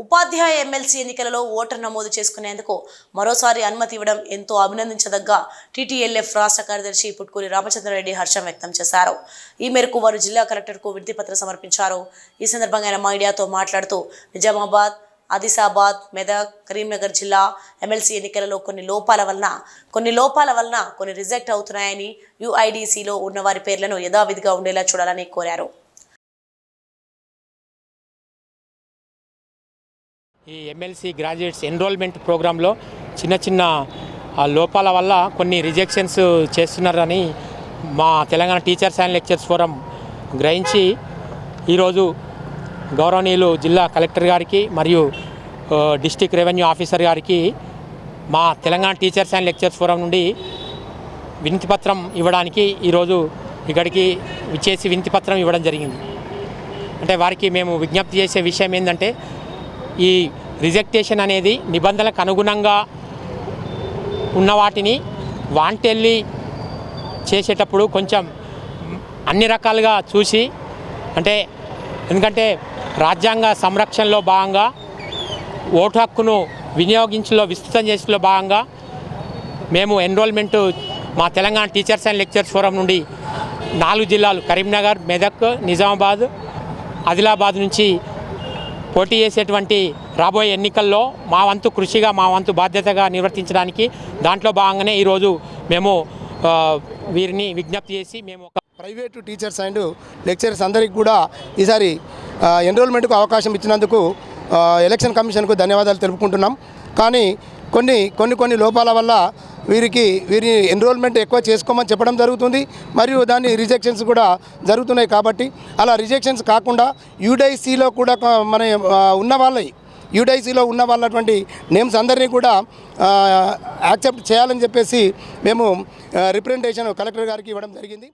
ఉపాధ్యాయ MLC ఎన్నికలలో voter నమోదు చేసుకునేందుకు మరోసారి అనుమతి ఇవ్వడం ఎంతో అభినందించదగ్గ టీటీఎల్ఎఫ్ రాష్ట్ర కార్యదర్శి పుట్కూరి రామచంద్రారెడ్డి హర్షం వ్యక్తం చేశారు. ఈ మేరకు వారు జిల్లా కలెక్టర్కు వినతిపత్రం సమర్పించారు. ఈ సందర్భంగా ఆయన మీడియాతో మాట్లాడుతూ నిజామాబాద్, ఆదిలాబాద్, మెదక్, కరీంనగర్ జిల్లా ఎమ్మెల్సీ ఎన్నికలలో కొన్ని లోపాల వలన కొన్ని రిజెక్ట్ అవుతున్నాయని యుఐడిసిలో ఉన్న వారి పేర్లను యథావిధిగా ఉండేలా చూడాలని కోరారు. ఈ ఎమ్మెల్సీ గ్రాడ్యుయేట్స్ ఎన్రోల్మెంట్ ప్రోగ్రాంలో చిన్న లోపాల వల్ల కొన్ని రిజెక్షన్స్ చేస్తున్నారని మా Telangana teachers and lecturers forum గ్రహించి ఈరోజు గౌరవనీయులు జిల్లా కలెక్టర్ గారికి మరియు డిస్ట్రిక్ట్ రెవెన్యూ ఆఫీసర్ గారికి మా Telangana teachers and lecturers forum నుండి వినతిపత్రం ఇవ్వడానికి ఈరోజు ఇక్కడికి విచ్చేసి వినతిపత్రం ఇవ్వడం జరిగింది. అంటే వారికి మేము విజ్ఞప్తి చేసే విషయం ఏంటంటే ఈ రిజెక్టేషన్ అనేది నిబంధనలకు అనుగుణంగా ఉన్న వాటిని వాంటెళ్ళి చేసేటప్పుడు కొంచెం అన్ని రకాలుగా చూసి ఎందుకంటే రాజ్యాంగ సంరక్షణలో భాగంగా ఓటు హక్కును వినియోగించలో విస్తృతం చేసేలో భాగంగా మేము ఎన్రోల్మెంట్ మా Telangana teachers and lecturers forum నుండి 4 జిల్లాలు కరీంనగర్, మెదక్, నిజామాబాద్, ఆదిలాబాద్ నుంచి పోటీ చేసేటువంటి రాబోయే ఎన్నికల్లో మా వంతు కృషిగా మా వంతు బాధ్యతగా నిర్వర్తించడానికి దాంట్లో భాగంగానే ఈరోజు మేము వీరిని విజ్ఞప్తి చేసి మేము ఒక ప్రైవేటు టీచర్స్ అండ్ లెక్చరర్స్ అందరికీ కూడా ఈసారి ఎన్రోల్మెంట్కు అవకాశం ఇచ్చినందుకు ఎలక్షన్ కమిషన్కు ధన్యవాదాలు తెలుపుకుంటున్నాం. కానీ కొన్ని లోపాల వల్ల వీరి ఎన్రోల్మెంట్ ఎక్కువ చేసుకోమని చెప్పడం జరుగుతుంది. మరియు దాని రిజెక్షన్స్ కూడా జరుగుతున్నాయి. కాబట్టి అలా రిజెక్షన్స్ కాకుండా యూడైసీలో కూడా మన యూడైసీలో ఉన్న వాళ్ళటువంటి నేమ్స్ అందరినీ కూడా యాక్సెప్ట్ చేయాలని చెప్పేసి మేము రిప్రజెంటేషన్ కలెక్టర్ గారికి ఇవ్వడం జరిగింది.